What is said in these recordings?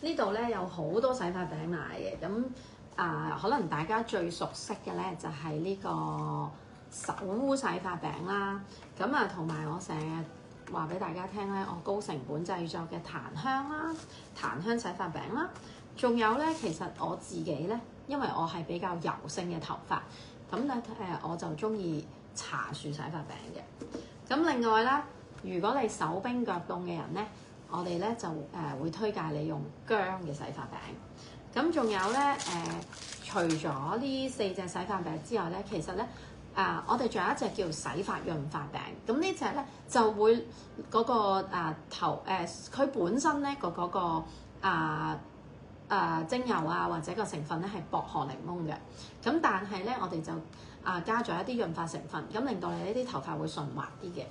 呢度咧有好多洗髮餅賣嘅，咁可能大家最熟悉嘅咧就係呢個手污洗髮餅啦。咁啊，同埋我成日話俾大家聽咧，我高成本製作嘅檀香啦、檀香洗髮餅啦，仲有咧，其實我自己咧，因為我係比較油性嘅頭髮，咁咧我就中意茶樹洗髮餅嘅。咁另外咧，如果你手冰腳凍嘅人咧，我哋咧就會推介你用薑嘅洗髮餅。咁仲有咧除咗呢4隻洗髮餅之外咧，其實咧我哋仲有一隻叫洗髮潤髮餅。咁呢隻咧就會嗰個佢本身咧嗰個精油啊或者個成分咧係薄荷檸檬嘅。咁但係咧我哋就加咗一啲潤髮成分，咁令到你呢啲頭髮會順滑啲嘅。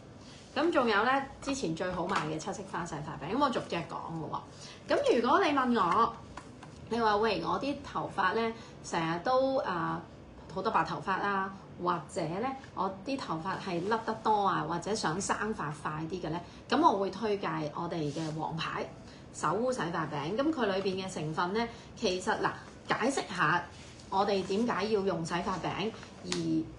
咁仲有咧，之前最好賣嘅七色花洗髮餅，咁我逐隻講嘅喎。咁如果你問我，你話喂，我啲頭髮咧成日都好多白頭髮啊，或者咧我啲頭髮係甩得多啊，或者想生髮快啲嘅咧，咁我會推介我哋嘅王牌手污洗髮餅。咁佢裏邊嘅成分咧，其實解釋下我哋點解要用洗髮餅，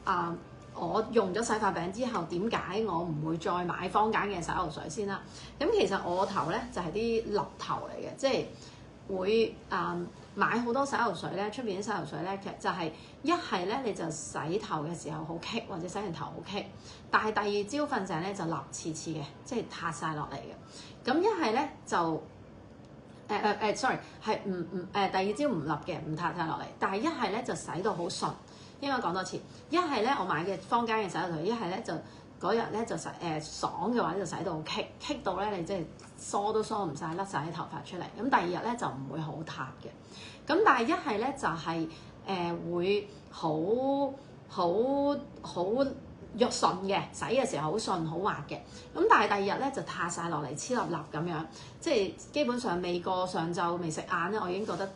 而我用咗洗髮餅之後，點解我唔會再買坊間嘅洗頭水先啦？咁其實我頭咧就係啲立頭嚟嘅，即係會買好多洗頭水咧，出邊啲洗頭水咧，其實就係一係咧你就洗頭嘅時候好棘，或者洗完頭好棘，但係第二朝瞓醒咧就立刺刺嘅，即係塌晒落嚟嘅。咁一係咧就sorry 係第二朝唔立嘅，唔塌晒落嚟，但係一係咧就洗到好順。應該講多次，一係咧我買嘅坊間嘅洗頭水，一係咧就嗰日咧就爽嘅話就洗到好棘到咧，你即係梳都梳唔晒，甩晒啲頭髮出嚟。咁第二日咧就唔會好塌嘅。咁但係一係咧就係會好順嘅，洗嘅時候好順好滑嘅。咁但係第二日咧就塌晒落嚟，黐粒粒咁樣，即係基本上未過上晝未食晏咧，我已經覺得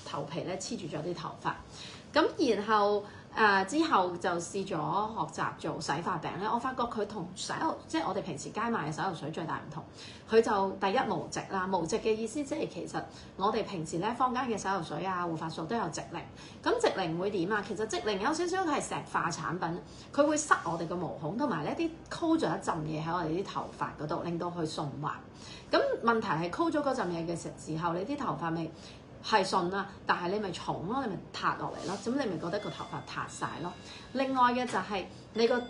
頭皮咧黐住咗啲頭髮。咁然後之後就試咗學習做洗髮餅咧，我發覺佢同即係我哋平時街賣嘅洗頭水最大唔同，佢就第一無矽啦，無矽嘅意思即係其實我哋平時咧坊間嘅洗頭水啊、護髮素都有直靈，咁直靈會點啊？其實直靈有少少係石化產品，佢會塞我哋個毛孔，同埋呢啲溝咗一陣嘢喺我哋啲頭髮嗰度，令到佢順滑。咁問題係溝咗嗰陣嘢嘅時候，你啲頭髮咪係順啦，但係你咪重咯，你咪塌落嚟咯，咁你咪覺得個頭髮塌晒咯。另外嘅就係你個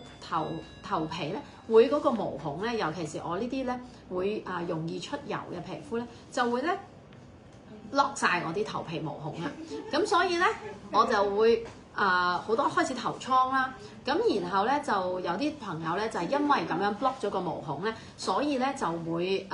頭皮咧，會嗰個毛孔咧，尤其是我呢啲咧會容易出油嘅皮膚咧，就會咧落晒我啲頭皮毛孔啦。咁所以咧我就會好多開始頭瘡啦。咁然後咧就有啲朋友咧就係因為咁樣 block 咗個毛孔咧，所以咧就會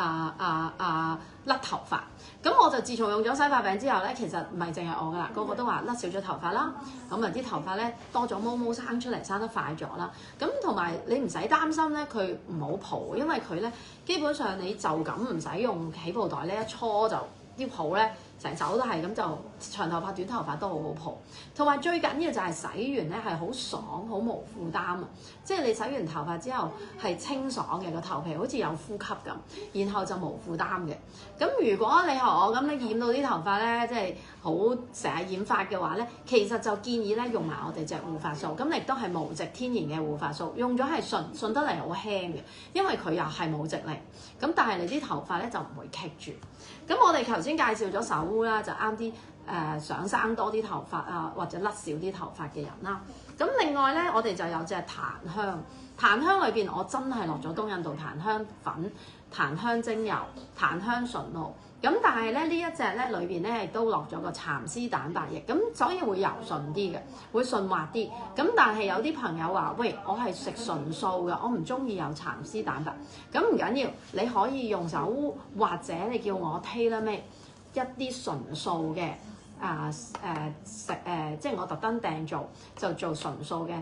甩頭髮。咁我就自從用咗洗髮餅之後咧，其實唔係淨係我噶啦，個個都話甩少咗頭髮啦。咁啲頭髮咧多咗毛毛生出嚟，生得快咗啦。咁同埋你唔使擔心咧，佢唔好蒲，因為佢咧基本上你就咁唔使用起泡袋咧，一搓就啲泡咧成手都係咁，就長頭髮短頭髮都好好蒲。同埋最緊要就係洗完咧係好爽，好無負擔啊！即係你洗完頭髮之後係清爽嘅，個頭皮好似有呼吸咁，然後就無負擔嘅。咁如果你學我咁你染到啲頭髮咧，即係好成日染髮嘅話咧，其實就建議咧用埋我哋隻護髮素，咁亦都係無矽天然嘅護髮素，用咗係順得嚟好輕嘅，因為佢又係冇矽靈。咁但係你啲頭髮咧就唔會棘住。咁我哋頭先介紹咗手污啦，就啱啲想生多啲頭髮啊，或者甩少啲頭髮嘅人啦。咁另外咧，我哋就有隻檀香，檀香裏邊我真係落咗東印度檀香粉、檀香精油、檀香純露。咁但係咧呢一隻咧裏邊咧亦都落咗個蠶絲蛋白液，咁所以會柔順啲嘅，會順滑啲。咁但係有啲朋友話：喂，我係食純素嘅，我唔中意有蠶絲蛋白。咁唔緊要，你可以用手污，或者你叫我 tailor made一啲純素嘅即係我特登訂做，就做純素嘅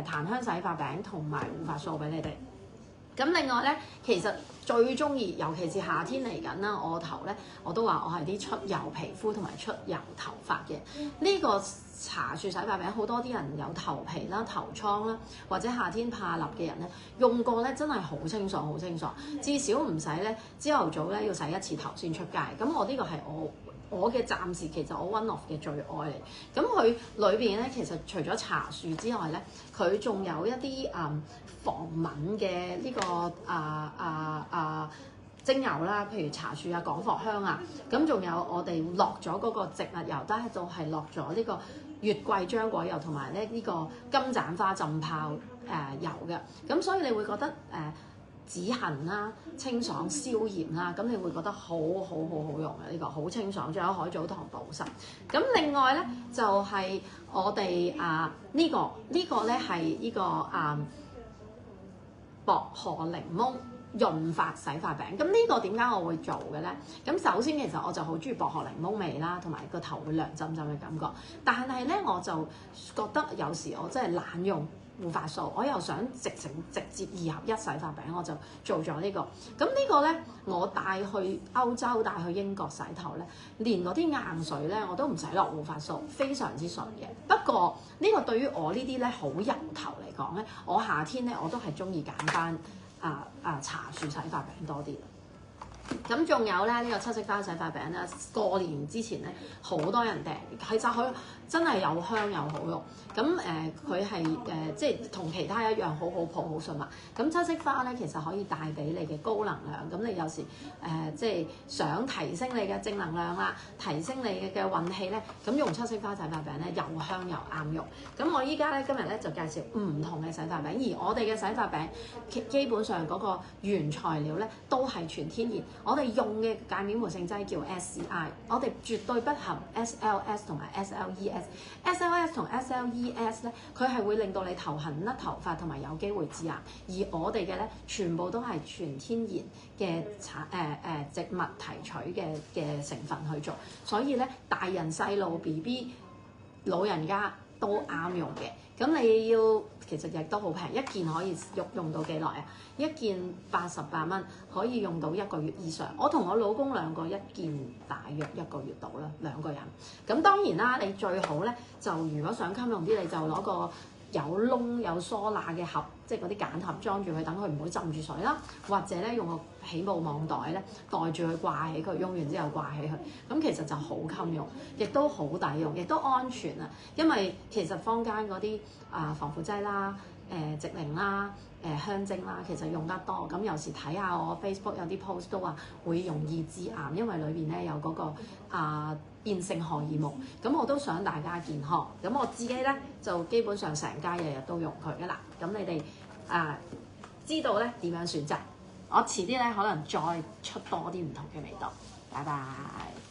檀香洗髮餅同埋護髮素俾你哋。咁另外咧，其實最中意，尤其是夏天嚟緊啦，我頭咧我都話我係啲出油皮膚同埋出油頭髮嘅。呢個茶樹洗髮餅好多啲人有頭皮啦、頭瘡啦，或者夏天怕立嘅人咧，用過咧真係好清爽，好清爽。至少唔使咧朝頭早咧要洗一次頭先出街。咁我呢個係我嘅暫時其實我 one of 嘅最愛嚟。咁佢裏邊咧其實除咗茶樹之外咧，佢仲有一啲防敏嘅呢個精油啦，譬如茶樹啊、廣藿香啊，咁仲有我哋落咗嗰個植物油，都係就係落咗呢個月桂漿果油同埋咧呢個金盞花浸泡油嘅，咁所以你會覺得止痕啦、清爽消炎啦，咁你會覺得好用嘅呢個，好清爽，仲有海藻糖保濕。咁另外咧就係我哋呢個咧係呢個薄荷檸檬潤髮洗髮餅。咁呢個點解我會做嘅咧？咁首先其實我就好中意薄荷檸檬味啦，同埋個頭會涼浸浸嘅感覺。但係咧我就覺得有時我真係懶用護髮素，我又想直接2合1洗髮餅，我就做咗呢個。咁呢個咧，我帶去歐洲、帶去英國洗頭咧，連嗰啲硬水咧我都唔使落護髮素，非常之順嘅。不過呢個對於我呢啲咧好油頭嚟講咧，我夏天咧我都係中意揀翻茶樹洗髮餅多啲。咁仲有咧呢個七色花洗髮餅咧，過年之前咧好多人訂，其實佢真係又香又好用。咁佢係即係同其他一樣好好抱好順滑。咁七色花咧其實可以帶俾你嘅高能量。咁你有時即係想提升你嘅正能量啦，提升你嘅運氣咧，咁用七色花洗髮餅咧又香又啱用。咁我依家咧今日咧就介紹唔同嘅洗髮餅，而我哋嘅洗髮餅基本上嗰個原材料咧都係全天然。我哋用嘅界面活性劑叫 SCI， 我哋絕對不含 SLS 同埋 SLES。SLS 同 SLES 咧，佢係會令到你頭痕甩頭髮同埋有機會致癌。而我哋嘅咧，全部都係全天然嘅植物提取嘅成分去做，所以咧大人細路 BB 老人家都啱用嘅。咁你要其實亦都好平，一件可以用到幾耐啊？一件88蚊可以用到1個月以上。我同我老公兩個一件大約1個月到啦，2個人。咁當然啦，你最好咧就如果想襟用啲，你就攞個有窿有梳乸嘅盒，即係嗰啲梘盒裝住佢，等佢唔會浸住水啦。或者咧用個起霧網袋咧袋住佢掛起佢，用完之後掛起佢，咁其實就好襟用，亦都好抵用，亦都安全啊。因為其實坊間嗰啲防腐劑啦、直靈啦、香精啦，其實用得多。咁有時睇下我 Facebook 有啲 post 都話會容易致癌，因為裏邊咧有嗰個變性荷爾蒙。咁我都想大家健康。咁我自己咧就基本上成家日日都用佢噶啦。咁你哋知道咧點樣選擇？我遲啲咧可能再出多啲唔同嘅味道。拜拜。